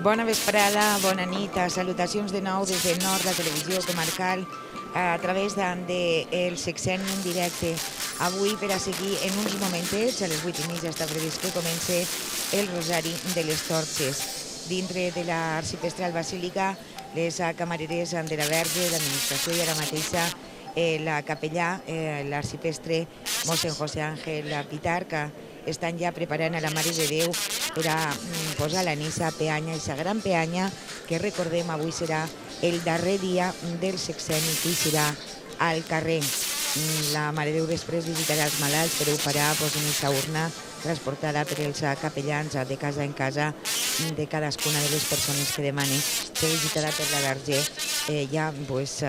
Bona vesprada, bona nit, salutacions de nou des del nord, la televisió comarcal, a través del Sexenni en directe. Avui, per a seguir en uns momentets, a les 8:30 està previst que comenci el Rosari de les Torxes. Dintre de l'arxipestral basílica, les camareres de la Verge, l'administració i ara mateixa la capellà, l'arxipestre mossèn José Ángel Pitar, que estan ja preparant a la Mare de Déu per a posar la missa peanya, aquesta gran peanya que recordem avui serà el darrer dia del sexenni que hi serà al carrer. La Mare de Déu després visitarà els malalts, però ho farà en aquesta urna transportada per els capellans de casa en casa de cadascuna de les persones que demanen ser visitada per la Verge ja més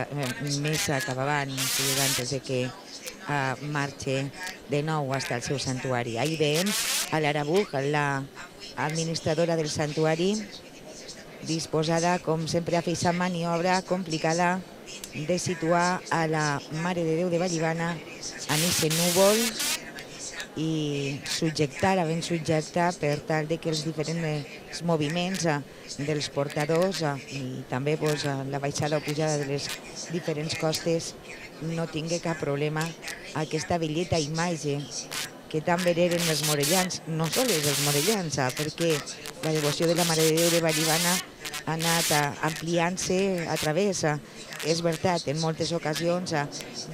cap abans, antes de que marxe de nou fins al seu santuari. Ahir veiem a l'Arabuc, l'administradora del santuari, disposada, com sempre, a fer aquesta maniobra complicada de situar a la Mare de Déu de Vallibana en aquest núvol i subjectar per tal de que els diferents moviments dels portadors i també la baixada o pujada de les diferents costes no tingui cap problema aquesta belleta imatge que tan veneren els morellans, no sols els morellans, perquè la devoció de la Mare de Déu de Vallibana ha anat ampliant-se a través, és veritat, en moltes ocasions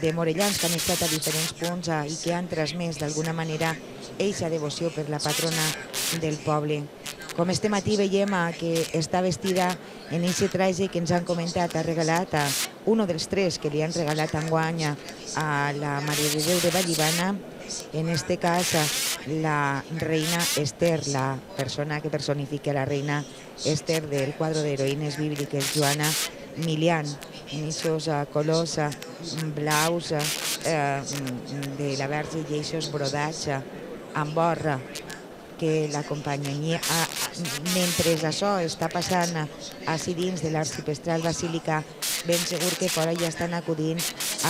de morellans que han estat a diferents punts i que han transmès d'alguna manera eixa devoció per la patrona del poble. Com este matí veiem que està vestida en aquest traje que ens han comentat, ha regalat un dels tres que li han regalat enguany a la Mare de Déu de Vallibana, en este cas la reina Esther, la persona que personifica la reina Esther del quadre d'heroïnes bíbliques Joana Milian, en aquests colors blaus de la Verge i aquests brodats amb or que l'acompanyen. Mentre això està passant així dins de l'arxipestral basílica, ben segur que fora ja estan acudint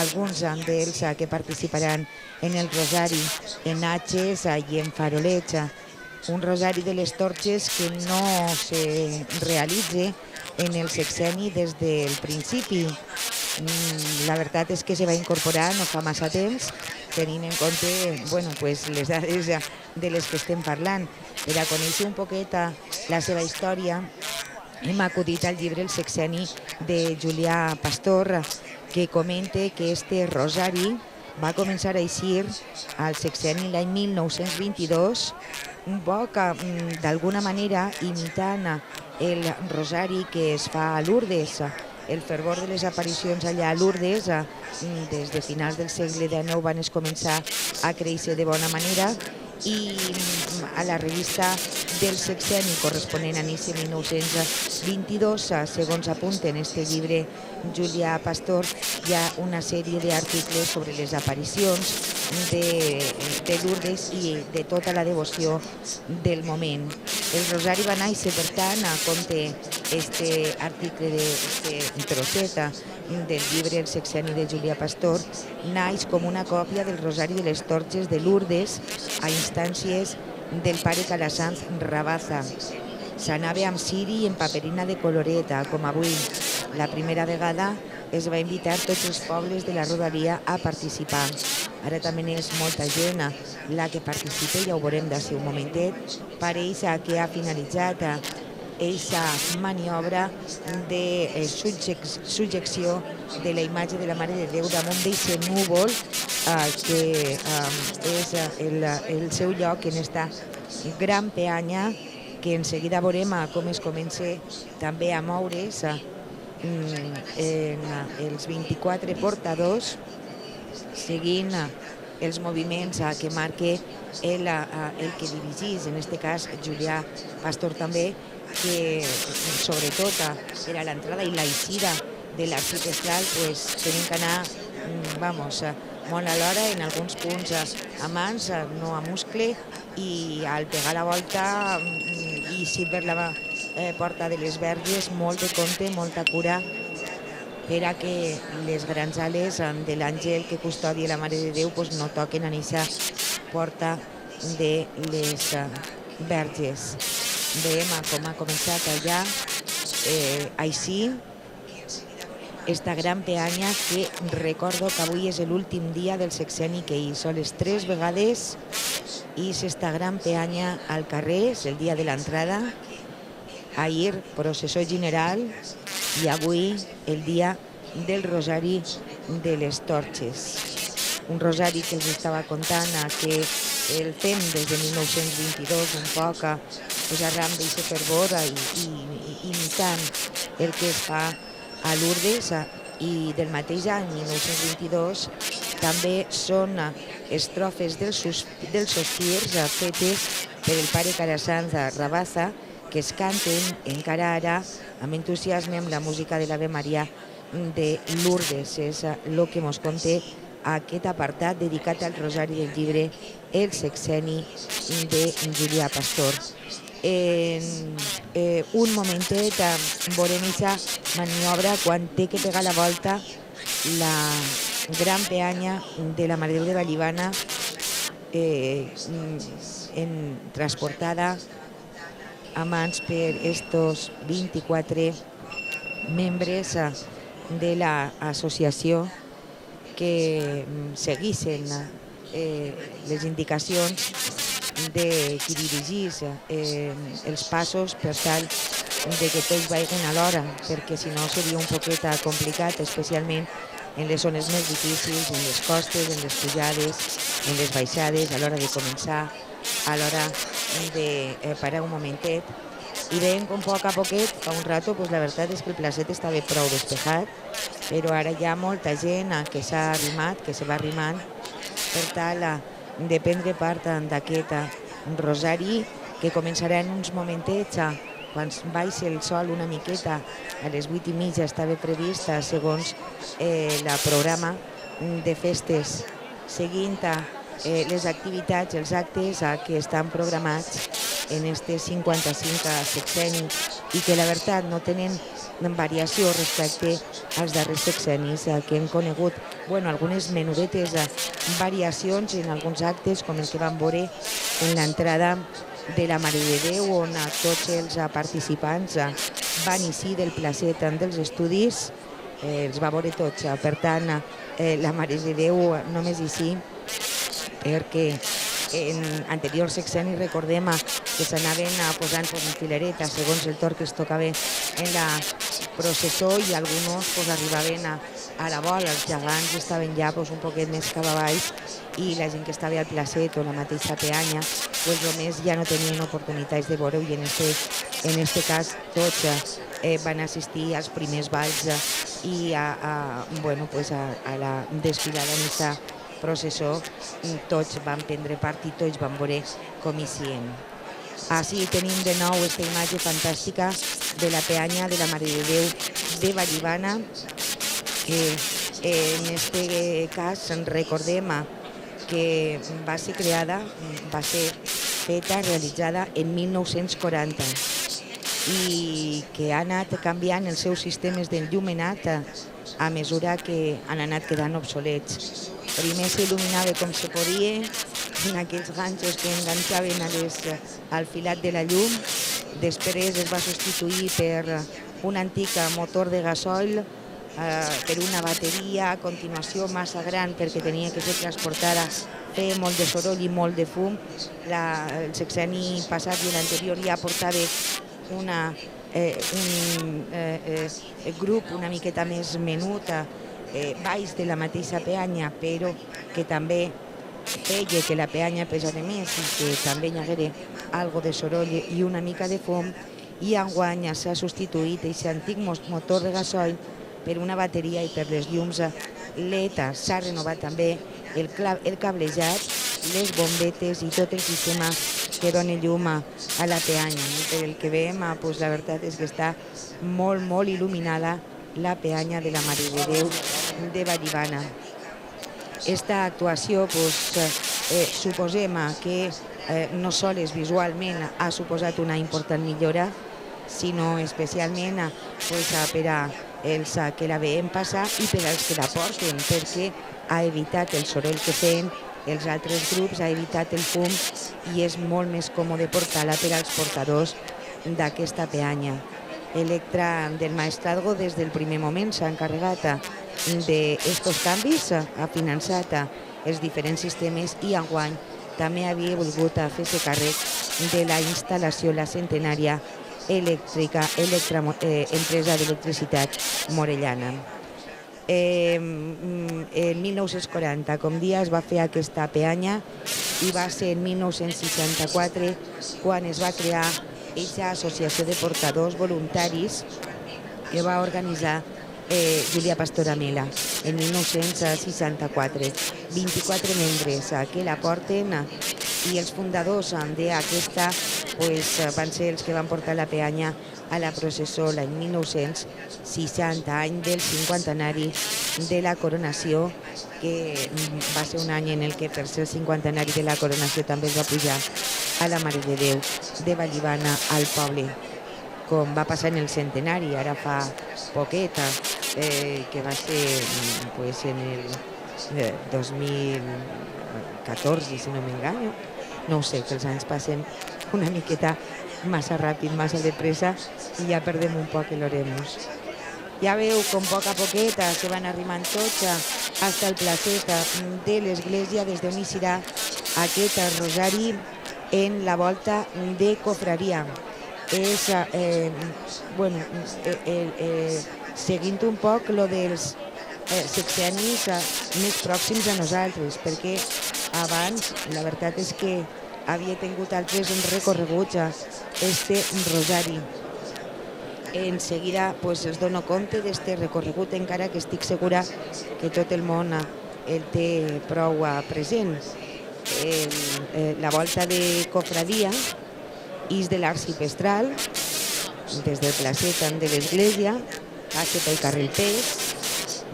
alguns d'ells que participaran en el rosari, en atxes i en farolets. Un rosari de les torxes que no se realitza en el sexenni des del principi. La veritat és que se va incorporar no fa massa temps, tenint en compte les dades de les que estem parlant. Per a conèixer un poquet la seva història, hem acudit al llibre El sexenni de Julià Pastor, que comenta que este rosari va començar a eixir al sexenni l'any 1922, un poc d'alguna manera imitant el rosari que es fa a Lourdes. El fervor de les aparicions allà a Lourdes des de finals del segle XIX van començar a créixer de bona manera i a la revista del sexenni corresponent a l'inici de 1922, segons apunta en este llibre Julià Pastor, hi ha una sèrie d'articles sobre les aparicions de Lourdes i de tota la devoció del moment. El rosari va néixer, per tant, conta este article d'aquest trosset del llibre El sexenni de Julià Pastor, naix com una còpia del rosari de les torxes de Lourdes a instàncies del pare Calasanz Rabassa. S'anava amb ciri i en paperina de coloreta, com avui. La primera vegada es va invitar tots els pobles de la rodalia a participar. Ara també és molta gent la que participa, ja ho veurem d'ací un momentet. Pareix que ha finalitzat aquesta maniobra de subjecció de la imatge de la Mare de Déu damunt d'aquest núvol que és el seu lloc en aquesta gran peanya que en seguida veurem com es comença també a moure's els 24 portadors seguint els moviments que marca el que dirigís, en aquest cas Julià Pastor també, que sobretot per a l'entrada i l'eixida de l'arxipestral tenim que anar molt alhora, en alguns punts a mans, no a muscle, i al pegar la volta i si per la porta de les Verges, molt de compte, molta cura per a que les grans ales de l'àngel que custodia la Mare de Déu no toquen a aquesta porta de les Verges. veiem com ha començat allà, així, esta gran peanya que recordo que avui és l'últim dia del sexenni que hi són les 3 vegades i esta gran peanya al carrer, és el dia de l'entrada, ahir processó general i avui el dia del rosari de les torxes. Un rosari que els estava contant que el fem des de 1922 un poc arran d'aquest fervor i imitant el que es fa a Lourdes i del mateix any 1922 també són estrofes dels sospirs fetes per el pare Carasanz Rabassa que es canten encara ara amb entusiasme amb la música de l'Ave Maria de Lourdes. És el que ens conté aquest apartat dedicat al rosari del llibre El sexenni de Julià Pastor. En un momentet veurem aquesta maniobra quan té que pegar la volta la gran peanya de la Mare de Déu de Vallivana transportada a mans per estos 24 membres de l'associació que seguissin les indicacions de qui dirigís els passos per tal de que tots vagin a l'hora, perquè si no seria un poquet complicat, especialment en les zones més difícils, en les costes, en les pujades, en les baixades, a l'hora de començar, a l'hora de parar un momentet. I veiem com a poc a poquet, fa un rato, la veritat és que el placet estava prou despejat, però ara hi ha molta gent que s'ha arrimat, que se va arrimant, per tal de prendre part d'aquest rosari que començarà en uns momentets, quan baixi el sol una miqueta, a les 8:30 estava prevista, segons el programa de festes, seguint les activitats, els actes que estan programats en este 55 sexenni i que la veritat no tenen variació respecte als darrers sexennis que hem conegut. Algunes menudetes variacions en alguns actes, com el que vam veure en l'entrada de la Mare de Déu, on tots els participants van eixir del placet dels estudis, els va veure tots. Per tant, la Mare de Déu només eixir perquè en anteriors sexennis recordem que s'anaven posant en filereta segons el torn que es tocava en la processó i alguns arribaven a la bola, els gegants estaven ja un poquet més cap a baix i la gent que estava al placet o la mateixa peanya, només ja no tenien oportunitats de veure-ho i en este cas tots van assistir als primers balls i a la desfilada en aquesta processó, tots van prendre part i tots van veure com eixien. Així tenim de nou aquesta imatge fantàstica de la peanya de la Mare de Déu de Vallivana, que en aquest cas recordem que va ser creada, va ser feta, realitzada en 1940 i que ha anat canviant els seus sistemes d'enllumenat a mesura que han anat quedant obsolets. Primer s'il·luminava com se podia, en aquells ganxos que enganxaven al filat de la llum. Després es va substituir per un antic motor de gasoil, per una bateria, a continuació massa gran perquè tenia que ser transportada, feia molt de soroll i molt de fum. El sexenni passat i l'anterior ja portava un grup una miqueta més menut, baix de la mateixa peanya, però que també feia que la peanya pesara més i que també hi haguera algo de soroll i una mica de fum. I enguany s'ha substituït aquest antic motor de gasoil per una bateria i per les llums LED. S'ha renovat també el cablejat, les bombetes i tot el sistema que dona llum a la peanya. Per el que veiem, la veritat és que està molt, molt il·luminada la peanya de la Mare de Déu de Vallivana. Esta actuació, suposem que no sols visualment ha suposat una important millora, sinó especialment per als que la veiem passar i per als que la porten, perquè ha evitat el soroll que feien els altres grups, ha evitat el fum i és molt més còmode portar-la per als portadors d'aquesta peanya. Electra del Maestrazgo des del primer moment s'ha encarregat d'estos canvis, ha finançat els diferents sistemes i enguany també havia volgut fer-se càrrec de la instal·lació, la centenària elèctrica, empresa d'electricitat morellana. En 1940, com dia, es va fer aquesta peanya i va ser en 1964 quan es va crear aquesta associació de portadors voluntaris que va organitzar Júlia Pastora Mela en 1964. 24 membres que la porten i els fundadors d'aquesta van ser els que van portar la peanya a la processó l'any 1960, any del 50enari de la coronació, que va ser un any en el que per ser el 50enari de la coronació també es va pujar a la Mare de Déu de Vallibana al poble, com va passar en el centenari, ara fa poqueta, que va ser en el 2014, si no m'enganyo. No ho sé, que els anys passen una miqueta massa ràpid, massa de pressa, i ja perdem un poc l'oremus. Ja veu com poc a poqueta se van arrimant tots fins al placeta de l'església, des d'on eixirà aquest rosari en la volta de cofraria. És, seguint un poc lo dels sexennis més pròxims a nosaltres, perquè abans la veritat és que havia tingut altres recorreguts este rosari. En seguida es dono compte d'este recorregut, encara que estic segura que tot el món el té prou present. La volta de cofradia és de l'arxipestral, des del placeta de l'església, passa pel carrer El Pes,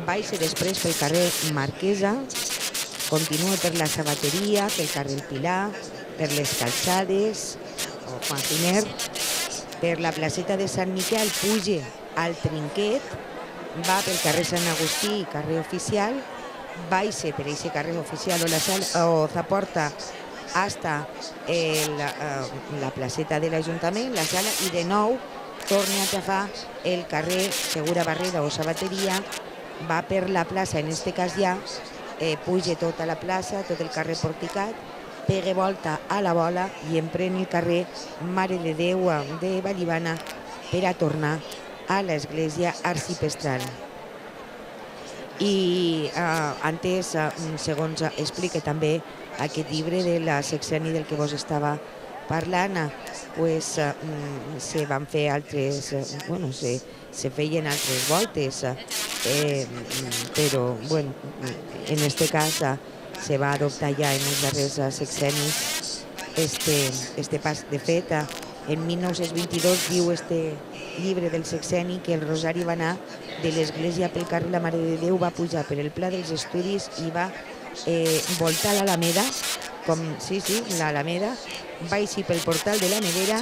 baixa després pel carrer Marquesa, continua per la Sabateria, pel carrer El Pilar, per les Calçades, o Juan Giner, per la placeta de Sant Miquel, puja al Trinquet, va pel carrer Sant Agustí, carrer Oficial, baixa per aquest carrer Oficial o Zaporta hasta la placeta de l'Ajuntament, la sala, i de nou torna a agafar el carrer Segura Barrera o Sabateria, va per la plaça, en aquest cas ja, puja tota la plaça, tot el carrer Porticat, pega volta a la Bola i emprèn el carrer Mare de Déu de Vallibana per a tornar a l'església arxipestral. I antes, segons explica també aquest llibre de la sexenni del que vos estava parlant, se van fer altres, se feien altres voltes, però en aquest cas se va adoptar ja en els darrers sexennis este pas. De fet, en 1922 diu este llibre del sexenni que el rosari va anar de l'església pel carrer La Mare de Déu, va pujar per el Pla dels Estudis i va voltar l'Alameda, l'Alameda, va eixir pel portal de la Nevera,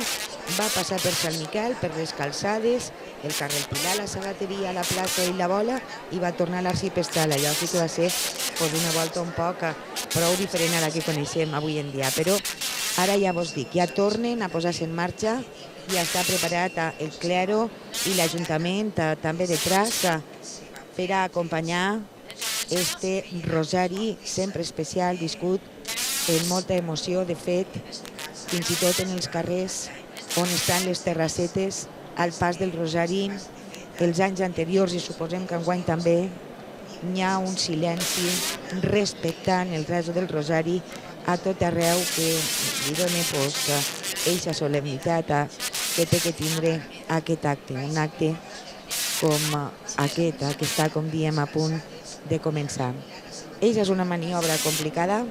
va passar per Sant Miquel, per les Calçades, el carrer El Pilar, la Sabateria, la plaça i la Bola, i va tornar a l'arxipestral. Allò sí que va ser una volta un poc prou diferent a la que coneixem avui en dia. Però ara ja vos dic, ja tornen a posar-se en marxa, ja està preparat el clero i l'Ajuntament també detrás per a acompanyar este rosari sempre especial, viscut amb molta emoció. De fet, fins i tot en els carrers on estan les terrassetes al pas del rosari, els anys anteriors, i suposem que enguany també, hi ha un silenci respectant el rezo del rosari a tot arreu, que li dona eixa solemnitat que té que tindre aquest acte, un acte com aquest, que està, com diem, a punt de començar. Eixa és una maniobra complicada,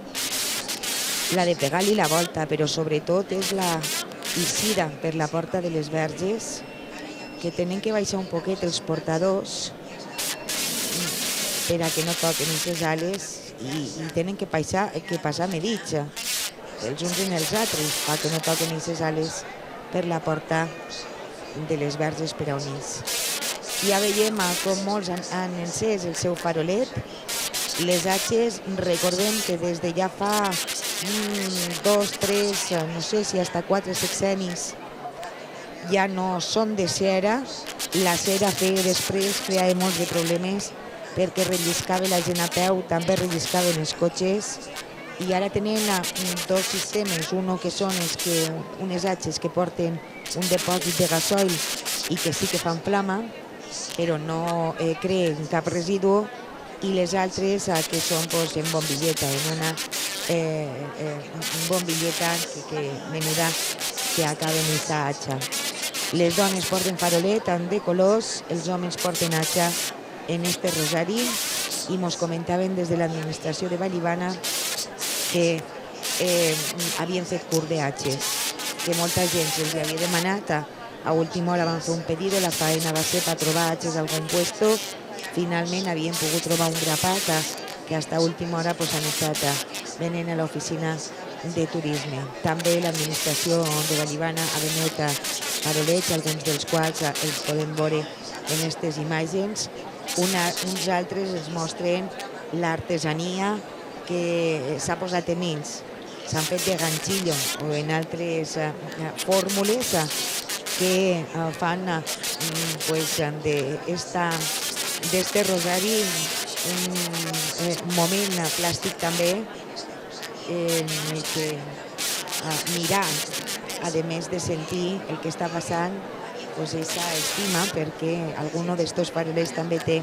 la de pegar-li la volta, però sobretot és la eixida per la porta de les Verges, que tenen que baixar un poquet els portadors per a que no toquen aquestes ales, i tenen que passar medits els uns en els altres perquè no toquen aquestes ales per la porta de les Verges per a unir. Ja veiem com molts han encès el seu farolet. Les atxes, recordem que des de ja fa 2, 3, no sé si fins 4 sexennis ja no són de cera. La cera després creava molts de problemes perquè relliscava la gent a peu, també relliscaven els cotxes, i ara tenen dos sistemes, uno que són unes atxes que porten un depòsit de gasoil i que sí que fan flama, però no creen cap residu, i les altres que són en bombilleta, en una bombilleta que menuda que acaba en aquesta atxa. Les dones porten farolet tant de colors, els homes porten atxa en este rosari, i mos comentaven des de l'administració de Vallibana que havien fet curt d'atxes, que molta gent se'ls havia demanat, a última hora van fer un pedido, la faena va ser per trobar atxes a algun puesto, finalment havien pogut trobar un grapat que hasta última hora han estat venent a l'oficina de turisme. També l'administració de Vallibana ha venut farolets, alguns dels quals els podem veure en aquestes imatges. Uns altres ens mostren l'artesania que s'ha posat en ells. S'han fet de ganxillo o en altres fórmules que fan d'este rosari un moment plàstic també en el que mirar, a més de sentir el que està passant, esa estima, perquè alguno d'estos farolers també té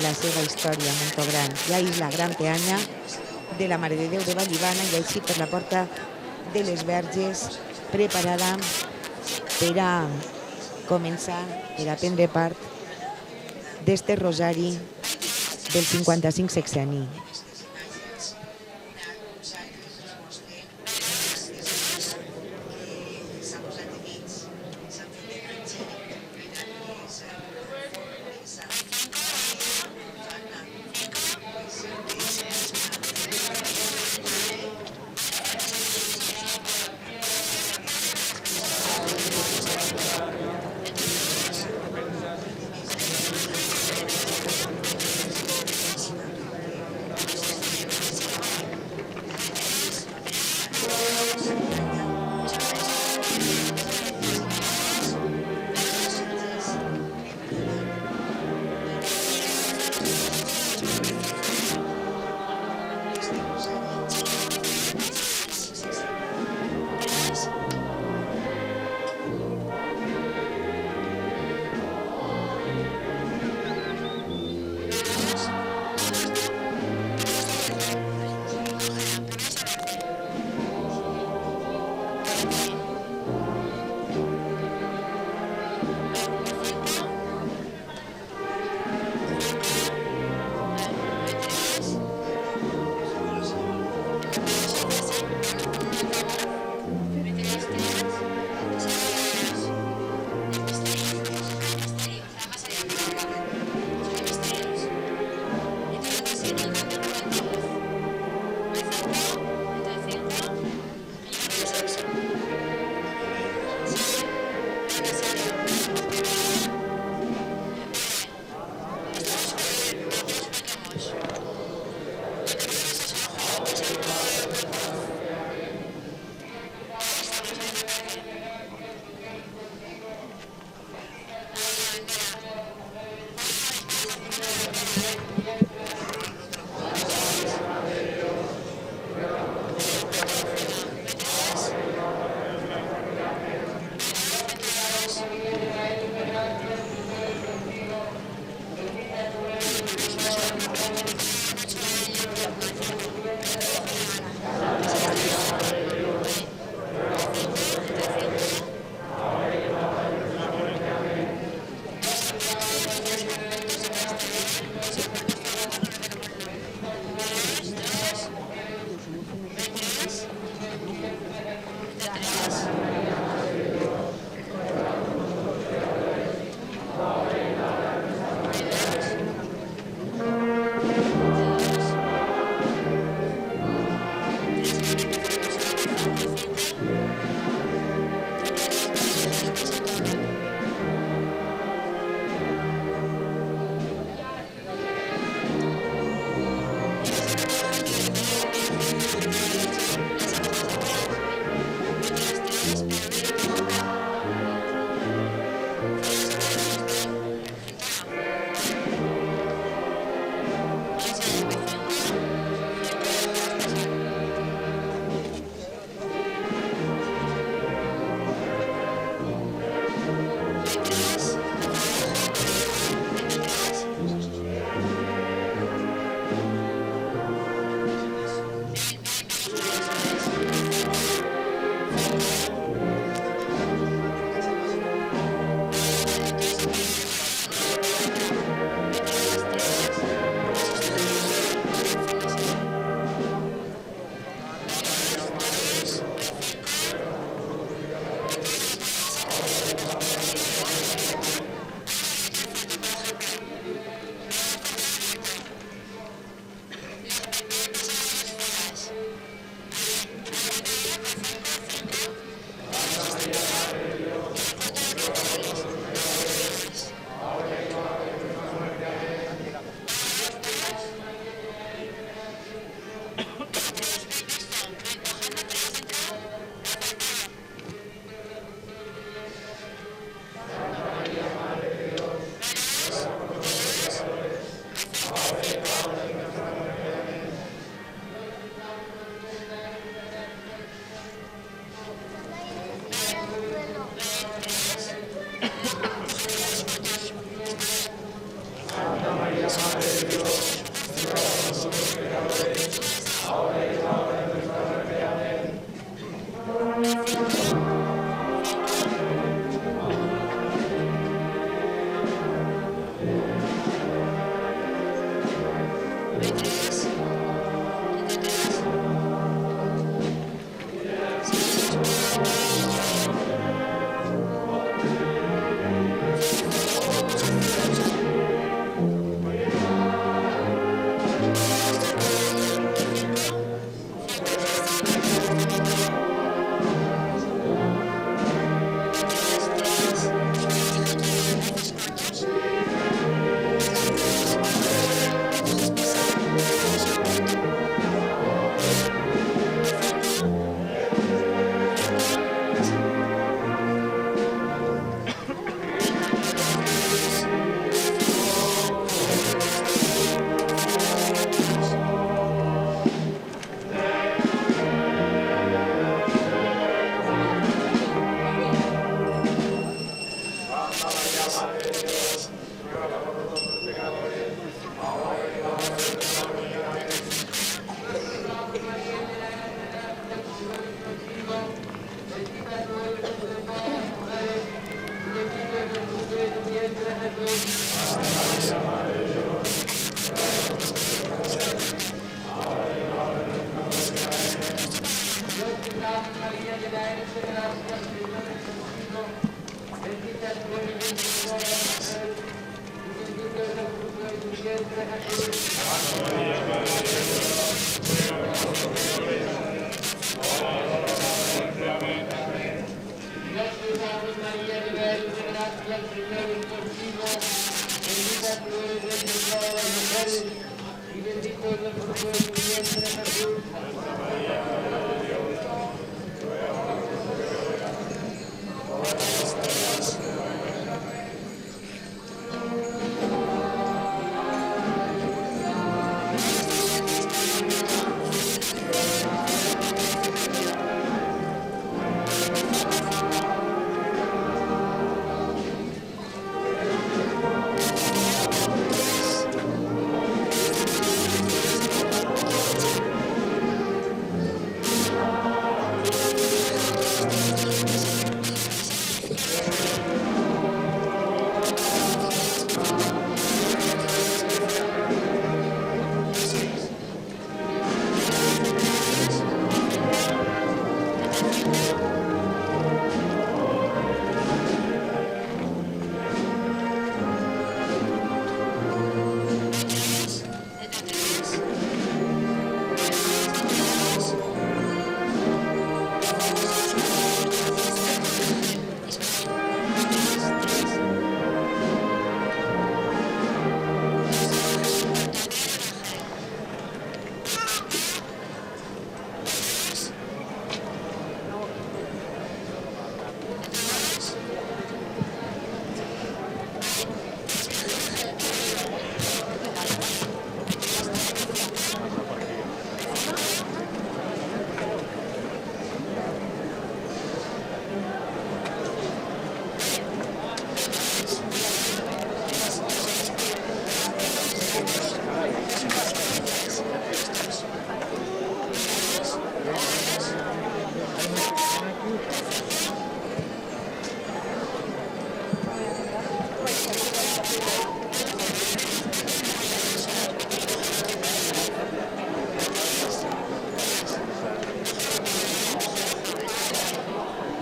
la seva història molt gran. Ja és la gran peanya de la Mare de Déu de Vallibana, i així per la porta de les Verges, preparada per a començar, per a prendre part d'este rosari del 55 sexeni.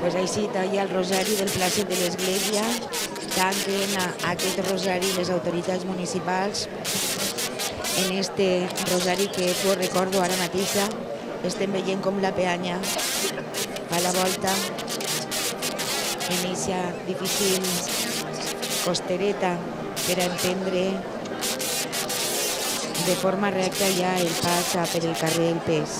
Pues així talla el rosari del placet de l'església, tanquen aquest rosari les autoritats municipals. En este rosari que us recordo ara mateixa, estem veient com la peanya fa la volta en eixa difícil costereta per a entendre de forma recta ja el pas per el carrer El Pes.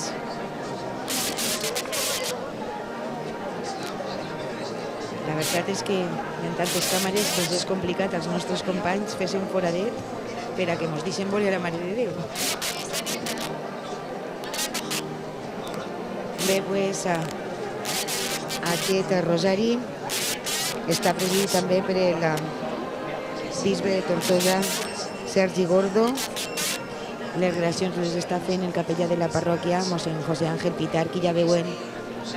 La veritat és que en tantes càmeres doncs és complicat als nostres companys fer-se un foradet per a que mos deixen veure la Mare de Déu. Bé, pues, aquest rosari està presidit també per el bisbe de Tortosa, Sergi Gordo. Les relacions les està fent el capellà de la parròquia, mossèn José Ángel Pitar, que ja veuen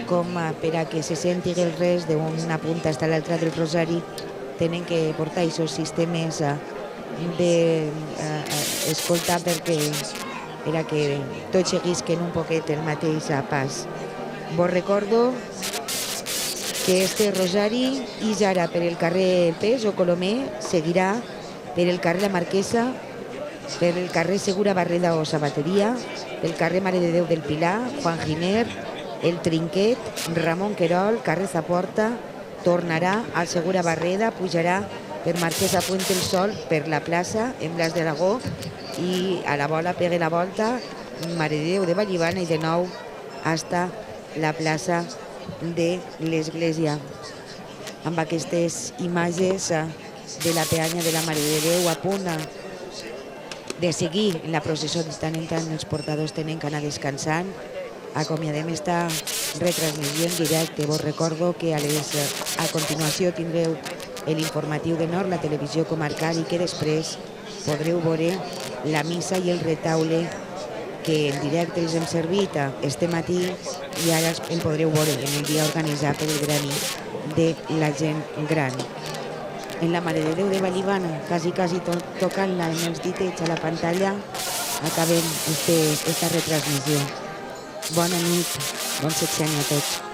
com per a que se senti el res d'una punta fins a l'altra del rosari tenen que portar aquests sistemes d'escoltar per a que tots seguisquen un poquet el mateix pas. Vos recordo que este rosari és ara per el carrer El Pes o Colomer, seguirà per el carrer La Marquesa, per el carrer Segura Barreda o Sabateria, pel carrer Mare de Déu del Pilar, Juan Giner, el Trinquet, Ramon Querol, carrer Zaporta, tornarà al Segura Barreda, pujarà per Marquesa Puente el Sol, per la plaça, en Blas d'Aragó, i a la bola pega la volta, Mare de Déu de Vallivana i de nou hasta la plaça de l'església. Amb aquestes imatges de la peanya de la Mare de Déu a punt de seguir la processó, de tant en tant els portadors tenen que anar descansant. Acomiadem esta retransmissió en directe. Vos recordo que a continuació tindreu l'informatiu de Nord, la televisió comarcal, i que després podreu veure la missa i el retaule que en directe els hem servit este matí i ara el podreu veure en el dia organitzat per el gremi de la gent gran. En la Mare de Déu de Vallivana, quasi tocant-la en els ditets a la pantalla, acabem esta retransmissió. Bona nit, bon sexenni a tots.